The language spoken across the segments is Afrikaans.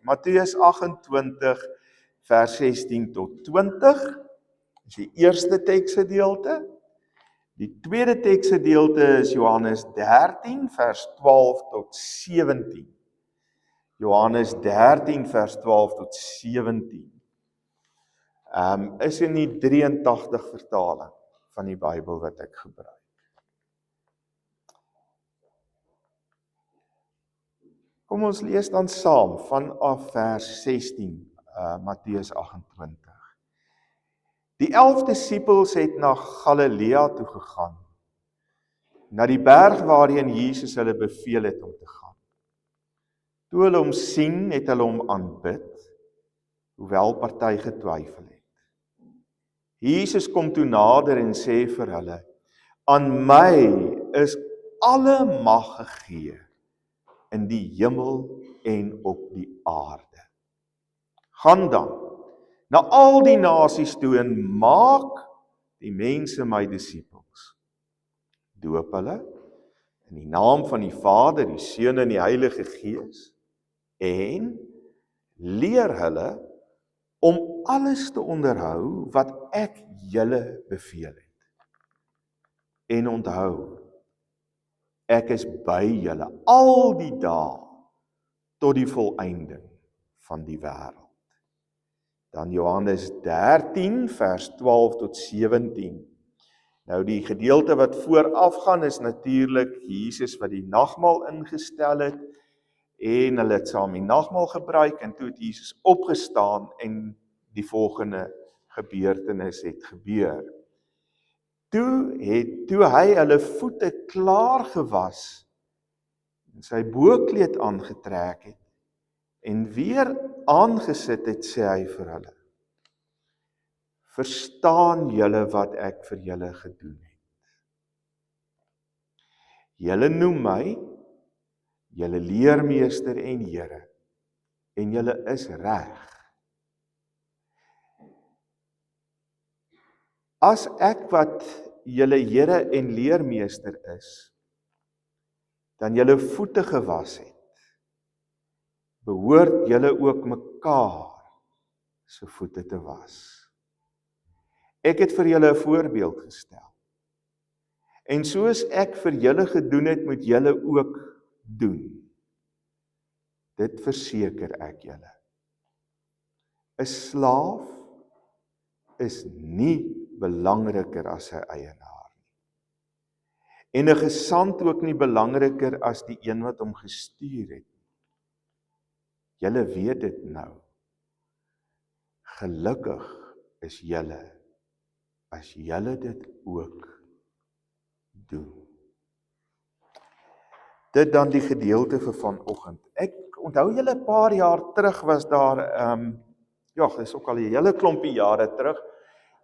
Matteus 28 vers 16 tot 20 is die eerste teksgedeelte. Die tweede teksgedeelte is Johannes 13 vers 12 tot 17. Johannes 13 vers 12 tot 17. Is in die 83 vertaling van die Bybel wat ek gebruik. Kom ons lees dan saam vanaf vers 16, Matteus 28. Die 11 disippels het na Galilea toe gegaan, na die berg waarheen Jesus hulle beveel het om te gaan. Toe hulle hom sien, het hulle hom aanbid, hoewel party getwyfel het. Jesus kom toe nader en sê vir hulle, aan my is alle mag gegee in die hemel en op die aarde. Gaan dan na al die nasies toe en maak die mense my disippels. Doop hulle in die naam van die Vader, die Seun en die Heilige Gees en leer hulle om alles te onderhou wat ek julle beveel het. En onthou, ek is by julle al die dae tot die volëinding van die wêreld. Dan Johannes 13 vers 12 tot 17. Nou die gedeelte wat vooraf gaan is natuurlik Jesus wat die nagmaal ingestel het en hulle het saam die nagmaal gebruik en toe het Jesus opgestaan en die volgende gebeurtenis het gebeur. Toe hy hulle voete klaar gewas en sy bookleed aangetrek het en weer aangesit het, sê hy vir hulle, verstaan julle wat ek vir julle gedoen het? Julle noem my, julle leermeester en Here, en julle is reg. As ek wat julle Here en leermeester is, dan julle voete gewas het, behoort julle ook mekaar se voete te was. Ek het vir julle 'n voorbeeld gestel. En soos ek vir julle gedoen het, moet julle ook doen. Dit verseker ek julle. 'n Slaaf is nie belangriker as sy eienaar nie. En 'n gesant ook nie belangriker as die een wat hom gestuur het. Julle weet dit nou. Gelukkig is julle as julle dit ook doen. Dit dan die gedeelte vir vanoggend. Ek onthou julle 'n paar jaar terug was daar, dis ook al 'n hele klompie jare terug,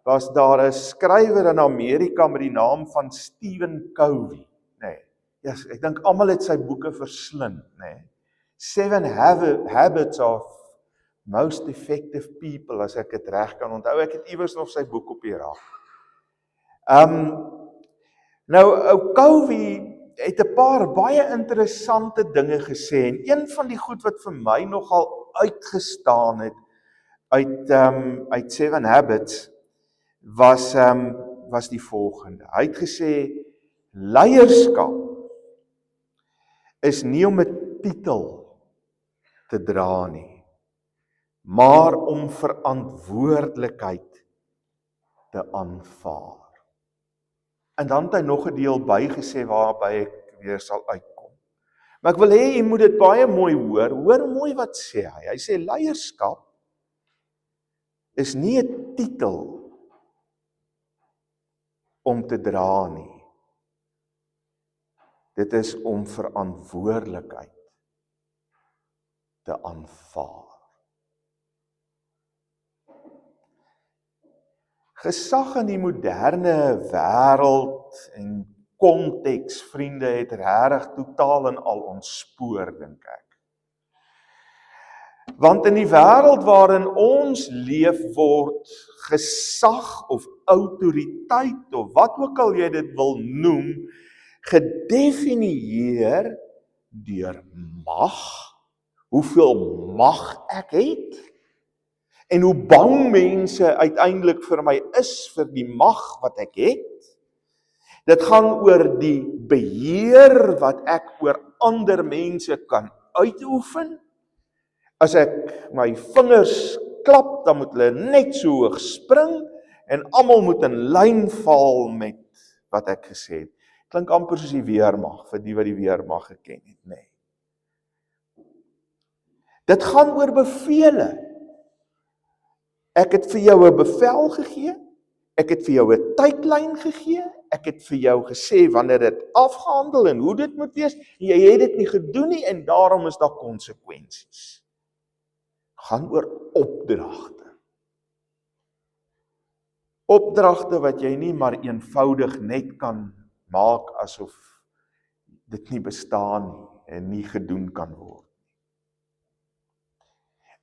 was daar 'n skrywer in Amerika met die naam van Stephen Covey, Yes, ek dink almal het sy boeke verslind, 7 Habits of Most Effective People, as ek dit reg kan onthou. Ek het iewers nog sy boek op die rak. Ou Covey het 'n paar baie interessante dinge gesê en een van die goed wat vir my nogal uitgestaan het uit 7 Habits was die volgende. Hy het gesê leierskap is nie om 'n titel te dra nie, maar om verantwoordelikheid te aanvaar. En dan het hy nog 'n deel bygesê waarby ek weer sal uitkom. Maar ek wil hê jy moet dit baie mooi hoor. Hoor mooi wat sê hy. Hy sê leierskap is nie 'n titel om te dra nie. Dit is om verantwoordelikheid te aanvaar. Gesag in die moderne wêreld en konteks, vriende, het regtig totaal en al ontspoor, dink ek. Want in die wêreld waarin ons leef word gesag of autoriteit of wat ook al jy dit wil noem, gedefinieer deur mag hoeveel mag ek het, en hoe bang mense uiteindelik vir my is vir die mag wat ek het. Dit gaan oor die beheer wat ek oor ander mense kan uitoefen. As ek my vingers klap, dan moet hulle net so hoog spring, en almal moet in lyn val met wat ek gesê het. Klink amper soos die weermag, vir die wat die weermag geken het, nê. Dit gaan oor bevele. Ek het vir jou 'n bevel gegee, ek het vir jou 'n tydlyn gegee, ek het vir jou gesê wanneer dit afgehandel en hoe dit moet wees, en jy het dit nie gedoen nie, en daarom is daar konsekwensies. Gaan oor opdragte. Opdragte wat jy nie maar eenvoudig net kan maak asof dit nie bestaan nie en nie gedoen kan word.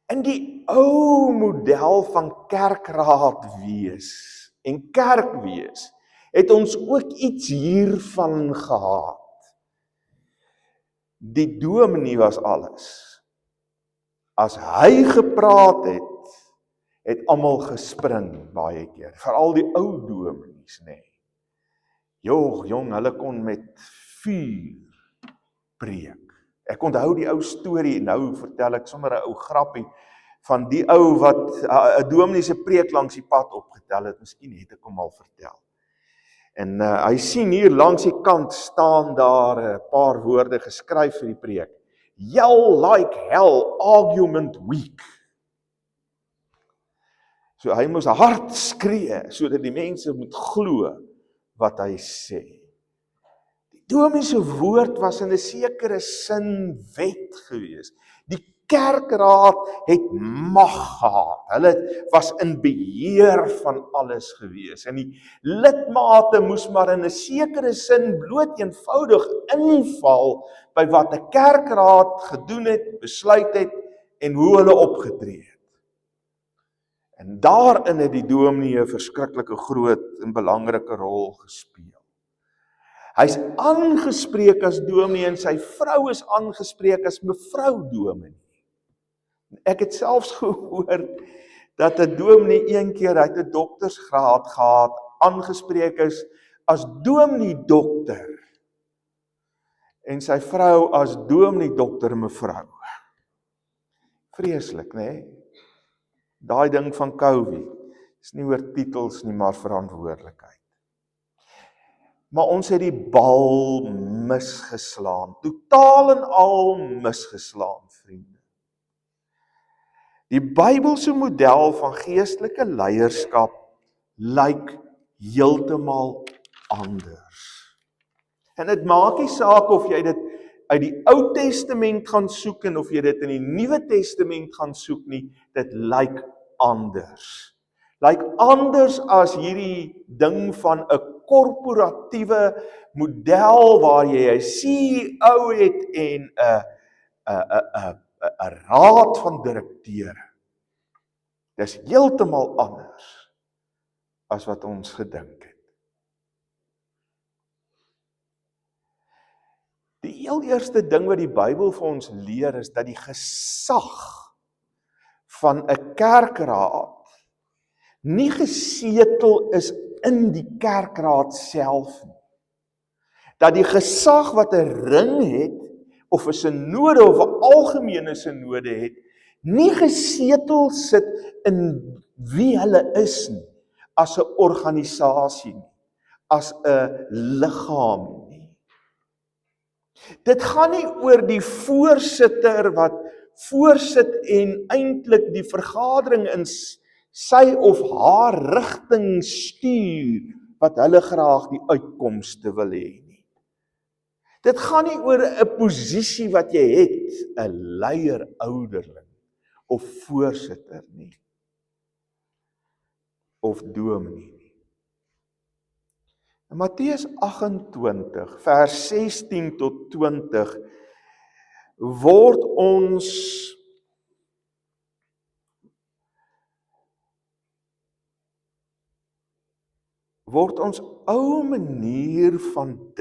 In die ou model van kerkraad wees en kerk wees, het ons ook iets hiervan gehad. Die dominee was alles. As hy gepraat het almal gespring baie keer, veral die ou dominees, nê. Jong, hulle kon met vuur preek. Ek onthou die ou storie, nou vertel ek sommer 'n ou grappie, van die ou wat 'n dominee se preek langs die pad opgetel het, miskien het ek hom al vertel. En hy sien hier langs die kant staan daar 'n paar woorde geskryf vir die preek. Yell like hell, argument weak. So hy moes hard skree, sodat die mense moet glo wat hy sê. Die dominee se woord was in 'n sekere sin wet gewees. Die kerkraad het mag gehad. Hulle was in beheer van alles gewees. En die lidmate moes maar in 'n sekere sin bloot eenvoudig inval by wat 'n kerkraad gedoen het, besluit het en hoe hulle opgetree het. En daarin het die dominee 'n verskriklike groot en belangrike rol gespeel. Hy's aangespreek as dominee en sy vrou is aangespreek as mevrou dominee. Ek het selfs gehoor dat 'n dominee een keer uit 'n doktersgraad gehad, aangespreek is as dominee dokter en sy vrou as dominee dokter mevrou. Vreeslik, né? Daai ding van COVID is nie oor titels nie, maar verantwoordelikheid. Maar ons het die bal misgeslaan, totaal en al misgeslaan, vriende. Die Bybelse model van geestelike leierskap lyk heeltemal anders. En dit maak nie saak of jy dit uit die Ou Testament gaan soek en of jy dit in die Nuwe Testament gaan soek nie, dit lyk anders. Lyk anders as hierdie ding van 'n korporatiewe model waar jy 'n CEO het en 'n raad van direkteure. Dis heeltemal anders as wat ons gedink het. Die heel eerste ding wat die Bybel vir ons leer is dat die gesag van 'n kerkraad nie gesetel is in die kerkraad self nie. Dat die gesag wat 'n ring het, of 'n synode of 'n algemene synode het, nie gesetel sit in wie hulle is nie, as 'n organisasie nie, as 'n liggaam nie. Dit gaan nie oor die voorsitter wat voorsit en eintlik die vergadering in sy of haar rigting stuur, wat hulle graag die uitkomste wil hê nie. Dit gaan nie oor 'n posisie wat jy het, 'n leier, ouderling, of voorsitter nie, of dominee nie. In Matteus 28, vers 16 tot 20, word ons ou manier van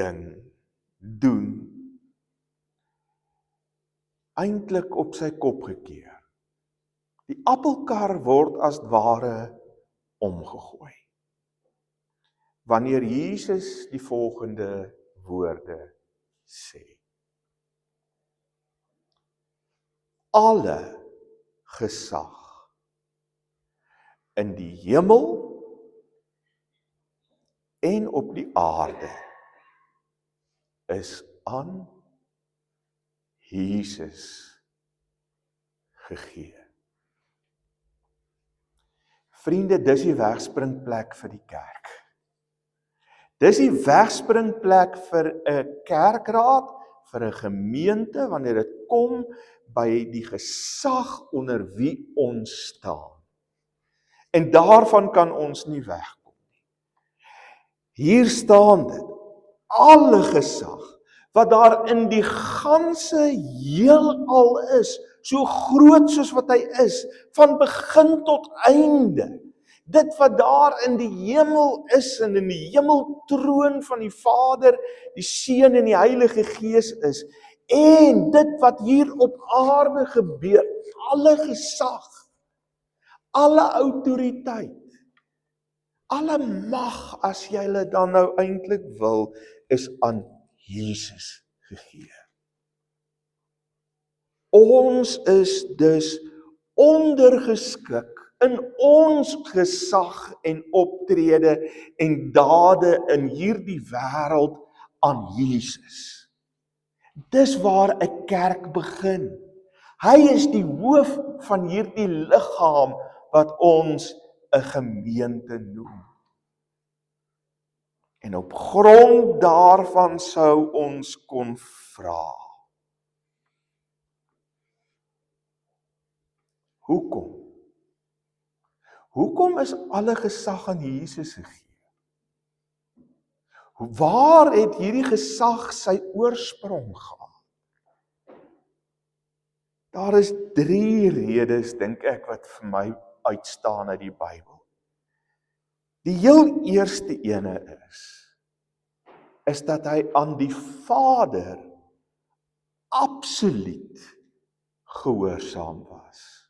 doen eintlik op sy kop gekeer. Die appelkar word as ware omgegooi. Wanneer Jesus die volgende woorde sê. Alle gesag in die hemel en op die aarde is aan Jesus gegee. Vriende, dis die wegspringplek vir die kerk. Dis die wegspringplek vir 'n kerkraad, vir 'n gemeente, wanneer dit kom by die gesag onder wie ons staan. En daarvan kan ons nie wegkom nie. Hier staan dit, alle gesag, wat daar in die ganse heelal is, so groot soos wat hy is, van begin tot einde, dit wat daar in die hemel is en in die hemeltroon van die Vader, die Seun en die Heilige Gees is, en dit wat hier op aarde gebeur, alle gesag, alle autoriteit, alle mag, as jy hulle dan nou eintlik wil, is aan Jesus gegee. Ons is dus ondergeskik in ons gesag en optrede en dade in hierdie wêreld aan Jesus. Dis waar 'n kerk begin. Hy is die hoof van hierdie liggaam wat ons 'n gemeente noem. En op grond daarvan sou ons kon vra. Hoekom? Hoekom is alle gesag aan Jesus gegee? Waar het hierdie gesag sy oorsprong gehad? Daar is 3 redes, dink ek, wat vir my uitstaan uit die Bybel. Die heel eerste ene is dat hy aan die Vader absoluut gehoorsaam was.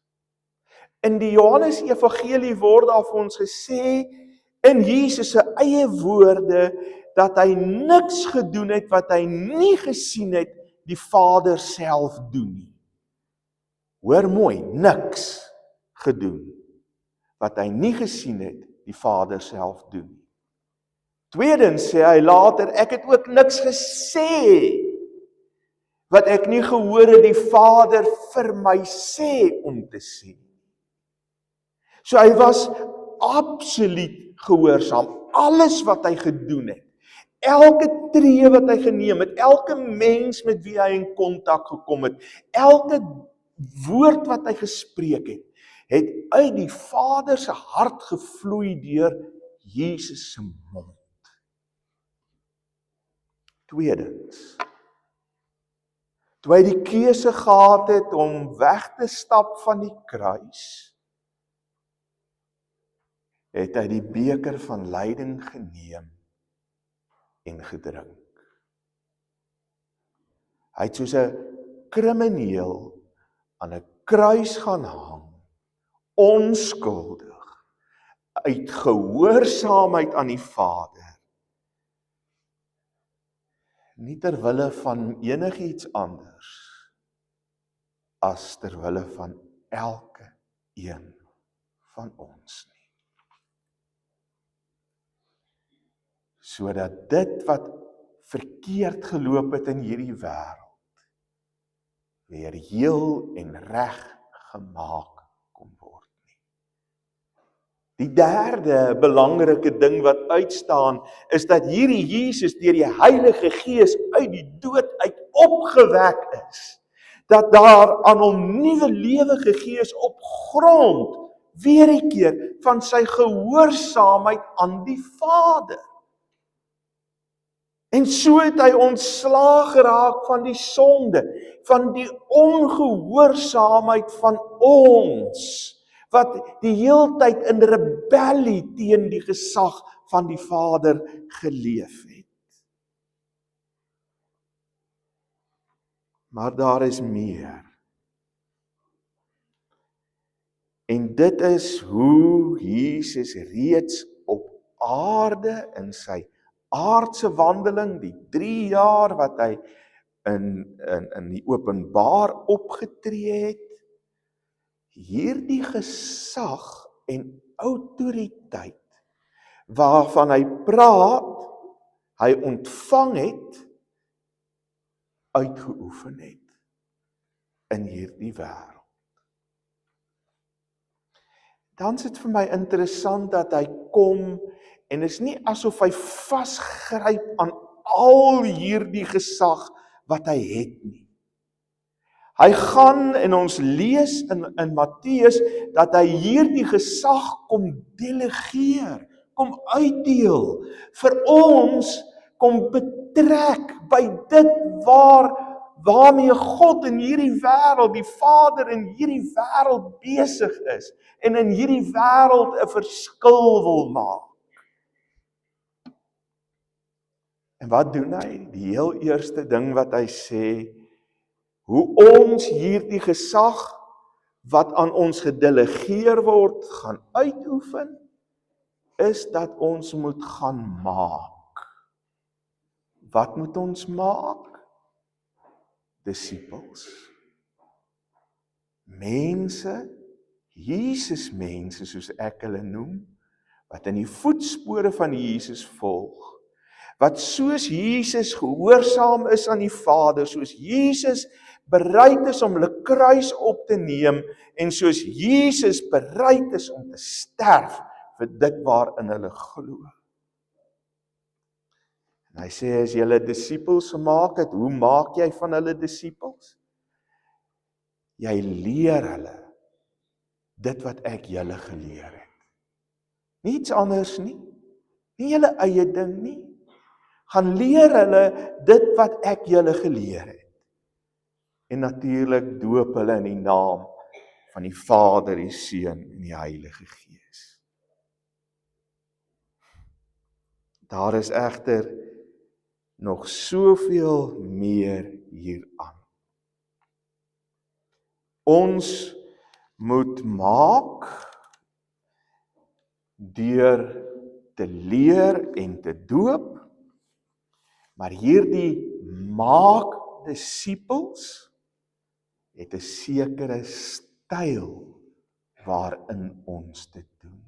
In die Johannes Evangelie word daar vir ons gesê, in Jesus se eie woorde, dat hy niks gedoen het wat hy nie gesien het die Vader self doen nie. Hoor mooi, niks gedoen wat hy nie gesien het die Vader self doen nie. Tweedens sê hy later, ek het ook niks gesê wat ek nie gehoor het die Vader vir my sê om te sê. So hy was absoluut gehoorsaam. Alles wat hy gedoen het, elke tree wat hy geneem het, elke mens met wie hy in kontak gekom het, elke woord wat hy gespreek het, het uit die Vader se hart gevloei deur Jesus se mond. Tweedens, toe hy die keuse gehad het om weg te stap van die kruis, het hy die beker van lyding geneem en gedrink. Hy het soos 'n krimineel aan 'n kruis gaan hang, onskuldig, uit gehoorsaamheid aan die Vader, nie ter wille van enigiets anders, as ter wille van elke een van ons nie. Sodat dit wat verkeerd geloop het in hierdie wêreld, weer heel en reg gemaak kon word nie. Die derde belangrike ding wat uitstaan, is dat hierdie Jesus deur die Heilige Gees uit die dood uit opgewek is. Dat daar aan hom nuwe lewe gegee is op grond, weer 'n keer, van sy gehoorsaamheid aan die Vader. En so het hy ontslaag geraak van die sonde, van die ongehoorsaamheid van ons, wat die heeltyd in rebellie teen die gesag van die Vader geleef het. Maar daar is meer. En dit is hoe Jesus reeds op aarde in sy aardse wandeling, die 3 jaar wat hy in die openbaar opgetree het, hierdie gesag en autoriteit waarvan hy praat, hy ontvang het, uitgeoefen het in hierdie wêreld. Dan is dit vir my interessant dat hy kom en is nie asof hy vasgryp aan al hierdie gesag wat hy het nie. Hy gaan en ons lees in Matteus dat hy hierdie gesag kom delegeer, kom uitdeel, vir ons kom betrek by dit waarmee God in hierdie wêreld, die Vader in hierdie wêreld besig is en in hierdie wêreld 'n verskil wil maak. En wat doen hy? Die heel eerste ding wat hy sê, hoe ons hierdie gesag wat aan ons gedelegeer word gaan uitoefen, is dat ons moet gaan maak. Wat moet ons maak? Disippels. Mense, Jesus mense soos ek hulle noem, wat in die voetspore van Jesus volg, wat soos Jesus gehoorsaam is aan die Vader, soos Jesus bereid is om hulle kruis op te neem, en soos Jesus bereid is om te sterf vir dit waarin hulle glo. En hy sê, as jy hulle disippels gemaak het, hoe maak jy van hulle disippels? Jy leer hulle dit wat ek julle geleer het. Niets anders nie, nie julle eie ding nie. Gaan leer hulle dit wat ek julle geleer het. En natuurlik doop hulle in die naam van die Vader, die Seun en die Heilige Gees. Daar is egter nog soveel meer hieraan. Ons moet maak deur te leer en te doop, maar hierdie maak disippels het 'n sekere styl waarin ons dit doen.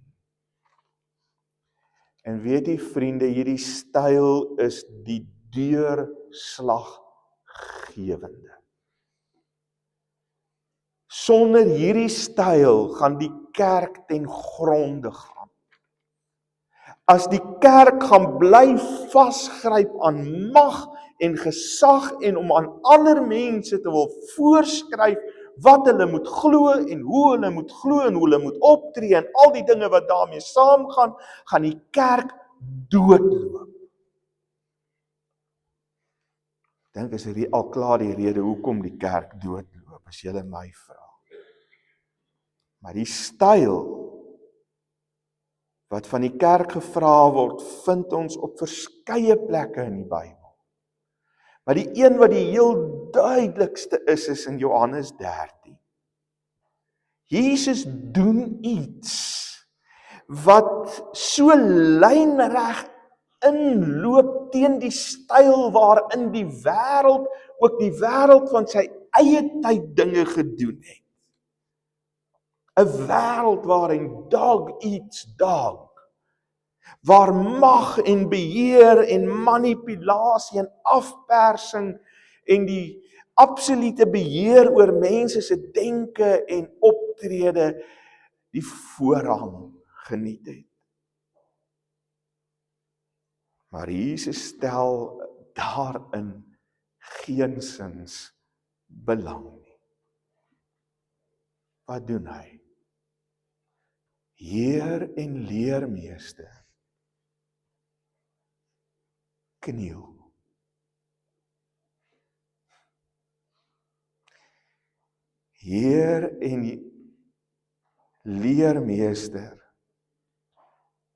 En weet jy vriende, hierdie styl is die deurslaggewende. Sonder hierdie styl gaan die kerk ten gronde gaan. As die kerk gaan bly vasgryp aan mag en gesag en om aan ander mense te wil voorskryf wat hulle moet glo en hoe hulle moet glo en hoe hulle moet optree en al die dinge wat daarmee saamgaan, gaan die kerk doodloop. Ek dink is al klaar die rede hoekom die kerk doodloop, as julle my vra. Maar die styl wat van die kerk gevra word, vind ons op verskeie plekke in die Bybel. Maar die een wat die heel duidelikste is in Johannes 13. Jesus doen iets wat so lynreg inloop teen die styl waarin die wêreld, ook die wêreld van sy eie tyd dinge gedoen het. 'n wêreld waarin dog eats dog, waar mag en beheer en manipulasie en afpersing en die absolute beheer oor mense se denke en optrede die voorrang geniet het. Maar Jesus stel daarin geensins belang nie. Wat doen hy? Heer en leermeester kniel. Heer en leermeester,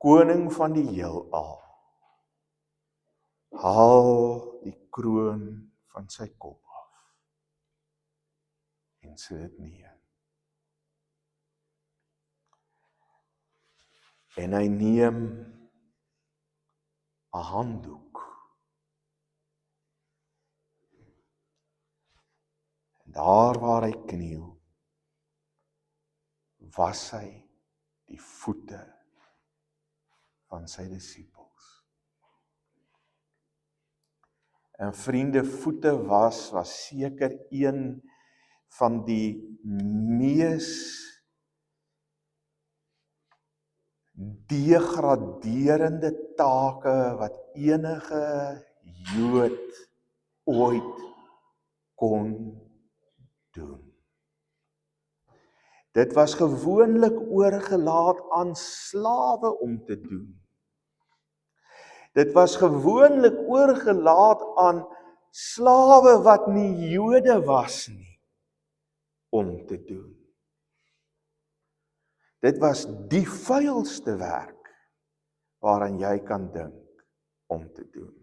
koning van die heelal, haal die kroon van sy kop af en sit dit neer. En hy neem 'n handdoek. En daar waar hy kniel, was hy die voete van sy disippels. En vriende, voete was seker een van die mees degraderende take wat enige Jood ooit kon doen. Dit was gewoonlik oorgelaat aan slawe om te doen. Dit was gewoonlik oorgelaat aan slawe wat nie Jode was nie, om te doen. Dit was die vuilste werk waaraan jy kan dink om te doen.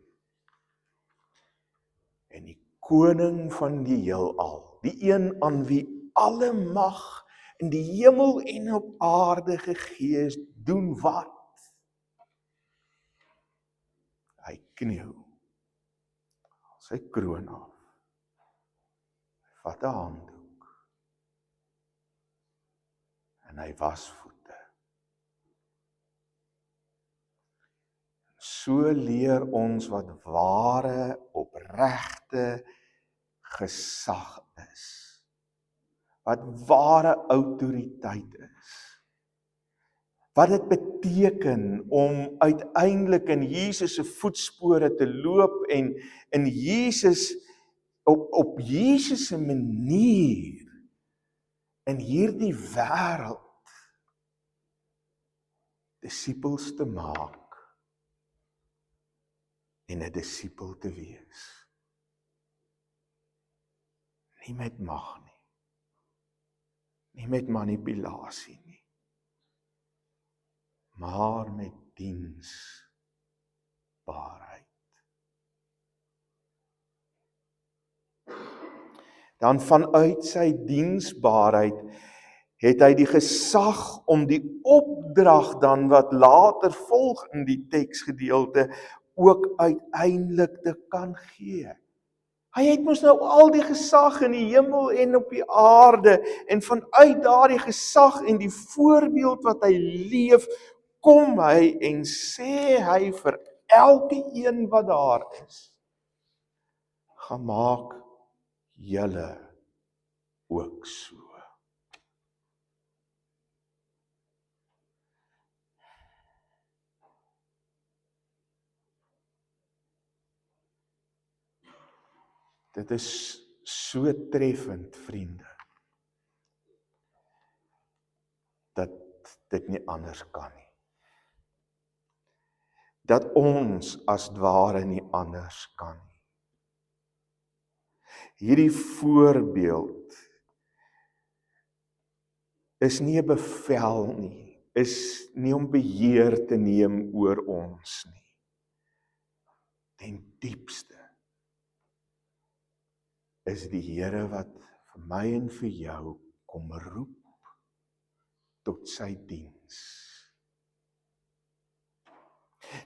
En die koning van die heelal, die een aan wie alle mag in die hemel en op aarde gegee is, doen wat? Hy kniel sy kroon af. Hy vat 'n handdoek en hy was voete. So leer ons wat ware, opregte gesag is. Wat ware autoriteit is. Wat dit beteken om uiteindelik in Jesus se voetspore te loop en in Jesus op Jesus se manier in hierdie wêreld disippels te maak en 'n disipel te wees. Nie met mag nie. Nie met manipulasie nie. Maar met diensbaarheid. Dan vanuit sy diensbaarheid het hy die gesag om die opdrag dan wat later volg in die teksgedeelte ook uiteindelik te kan gee. Hy het mos nou al die gesag in die hemel en op die aarde en vanuit daardie gesag en die voorbeeld wat hy leef, kom hy en sê hy vir elke een wat daar is, gaan maak julle ook so. Dit is so treffend, vriende, dat dit nie anders kan nie. Dat ons as ware nie anders kan nie. Hierdie voorbeeld is nie 'n bevel nie, is nie om beheer te neem oor ons nie. Ten diepste is die Here wat vir my en vir jou kom roep tot sy diens.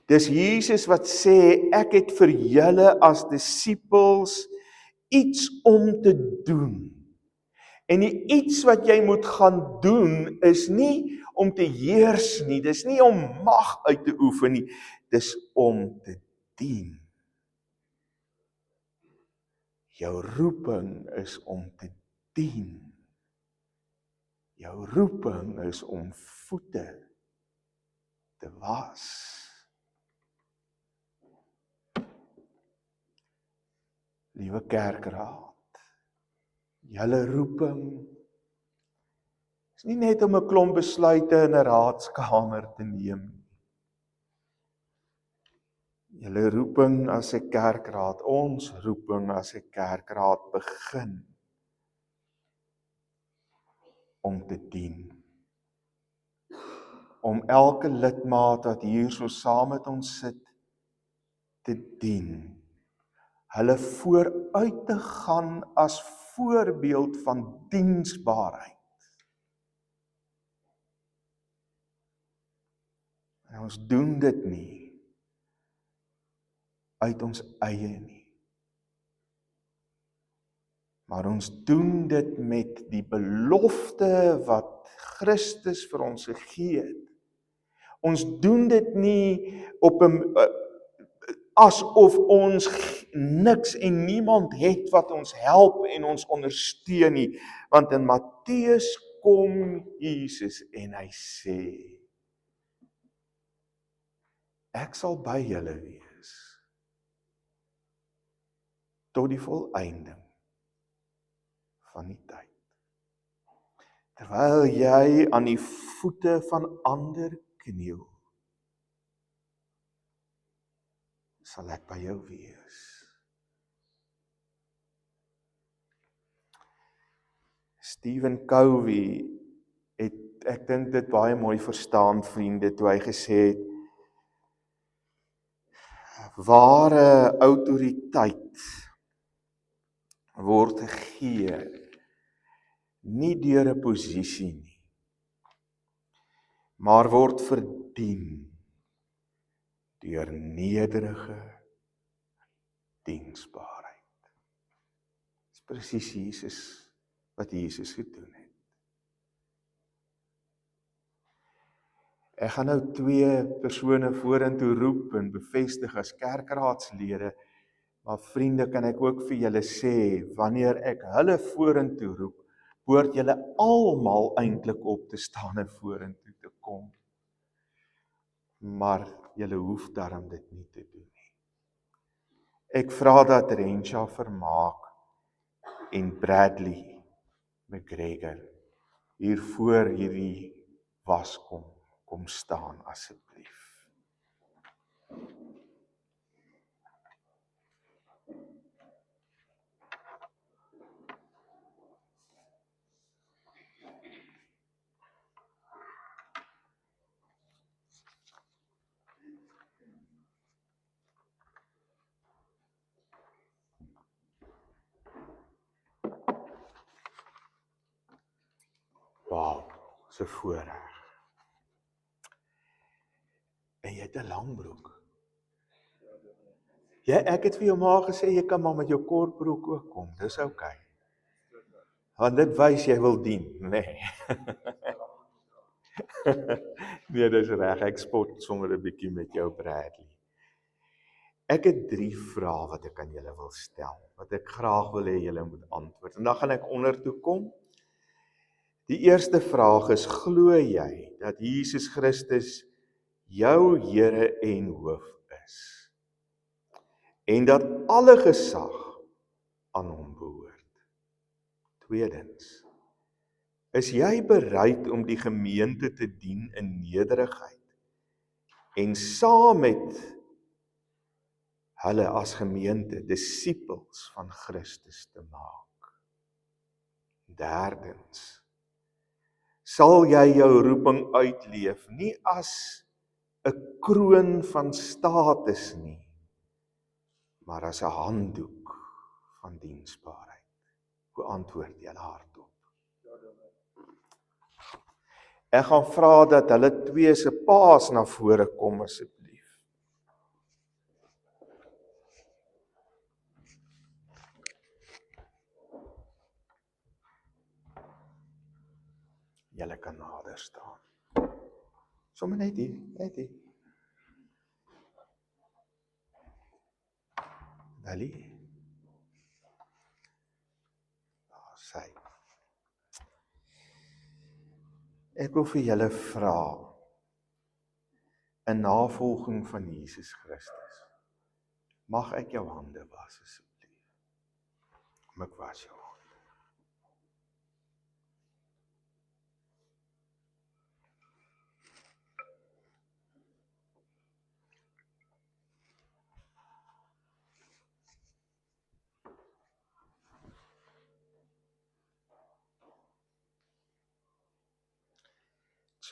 Dis Jesus wat sê, ek het vir julle as disippels iets om te doen. En die iets wat jy moet gaan doen is nie om te heers nie, dis nie om mag uit te oefen nie, dis om te dien. Jou roeping is om te dien. Jou roeping is om voete te was. Liewe kerkraad, julle roeping is nie net om 'n klomp besluite in 'n raadskamer te neem. Julle roeping as 'n kerkraad, ons roeping as 'n kerkraad begin om te dien. Om elke lidmaat wat hier so saam met ons sit, te dien. Hulle vooruit te gaan as voorbeeld van diensbaarheid. En ons doen dit nie uit ons eie nie. Maar ons doen dit met die belofte wat Christus vir ons gegee het. Ons doen dit nie op 'n asof ons niks en niemand het wat ons help en ons ondersteun nie. Want in Matteus kom Jesus en hy sê, ek sal by julle wees tot die volëinding van die tyd. Terwyl jy aan die voete van ander kniel, sal ek by jou wees. Stephen Covey het, ek dink dit baie mooi verstaan, vriende, toe hy gesê het, ware autoriteit word gegee nie deur 'n posisie nie, maar word verdien deur nederige diensbaarheid. Dis presies Jesus wat Jesus gedoen het. Ek gaan nou 2 persone vorentoe roep en bevestig as kerkraadslede, maar vriende, kan ek ook vir julle sê, wanneer ek hulle vorentoe roep, behoort julle almal eintlik op te staan en vorentoe te kom. Maar julle hoef daarom dit nie te doen nie. Ek vra dat Rensha Vermaak en Bradley McGregor hier voor hierdie was kom staan asseblief. Wow, so voorreg. En jy het 'n lang broek. Ja, ek het vir jou ma gesê, jy kan maar met jou kort broek ook kom, dis oukei. Want dit wys jy wil dien, nee. Nee, dis reg, ek spot sommer 'n bietjie met jou, Bradley. Ek het 3 vrae wat ek aan julle wil stel, wat ek graag wil hê julle moet antwoord. En dan gaan ek ondertoe kom. Die eerste vraag is, glo jy dat Jesus Christus jou Here en hoof is? En dat alle gesag aan hom behoort? Tweedens, is jy bereid om die gemeente te dien in nederigheid en saam met hulle as gemeente disippels van Christus te maak? Derdens, sal jy jou roeping uitleef, nie as 'n kroon van status nie, maar as 'n handdoek van diensbaarheid? Hoe antwoord julle hardop? Ek gaan vra dat hulle 2 se paas na vore kom asseblief. Julle kan nader staan. Sommige net hier. Dali. Daar sy. Ek wil vir julle vra, in navolging van Jesus Christus, mag ek jou hande was asseblief? Kom ek was jou hande.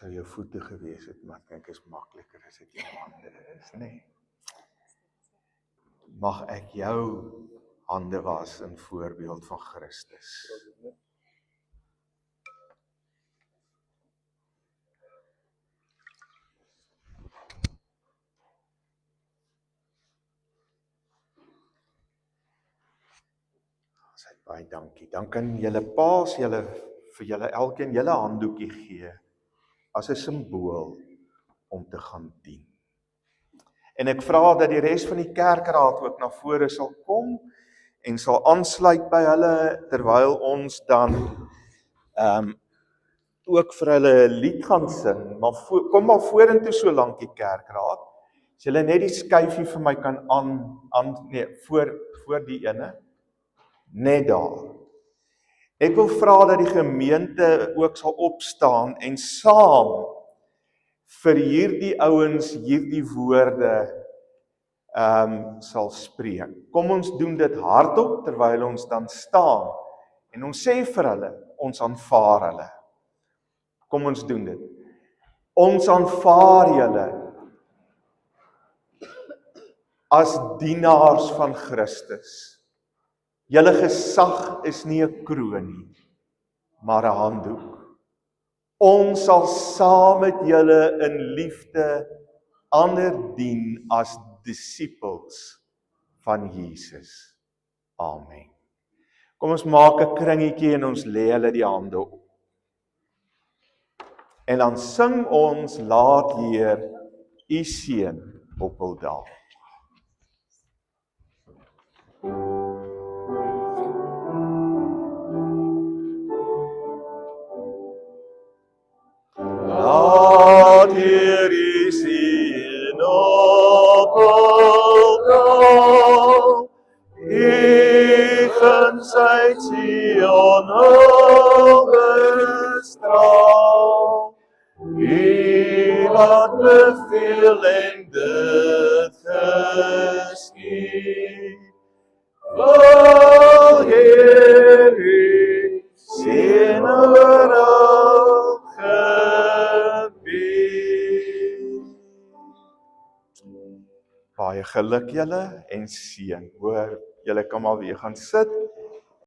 Sou jou voete gewees het, maar ek dink is makliker as dit jou hande is, nee. Mag ek jou hande was in voorbeeld van Christus? Sy baie dankie. Dan kan julle paas julle vir julle elkeen julle handdoekie gee as 'n simbool om te gaan dien. En ek vra dat die res van die kerkraad ook na vore sal kom en sal aansluit by hulle terwyl ons dan ook vir hulle 'n lied gaan sing. Maar kom maar vorentoe so lank die kerkraad. As julle net die skuifie vir my kan voor die ene, net daar. Ek wil vra dat die gemeente ook sal opstaan en saam vir hierdie ouens hierdie woorde sal spreek. Kom ons doen dit hardop terwyl ons dan staan en ons sê vir hulle, ons aanvaar hulle. Kom ons doen dit. Ons aanvaar julle as dienaars van Christus. Julle gesag is nie 'n kroon nie, maar 'n handdoek. Ons sal saam met julle in liefde ander dien as disippels van Jesus. Amen. Kom ons maak 'n kringetjie en ons lê hulle die hande op. En dan sing ons, laat Heer U seën op hul dae. Laat Heer U seën op hul dae. In sy Sion bestraal. U wat beveel en dit geskied. Wil Heer U seën oor al gebied. Baie geluk julle en seën. Hoor, julle kan maar weer gaan sit.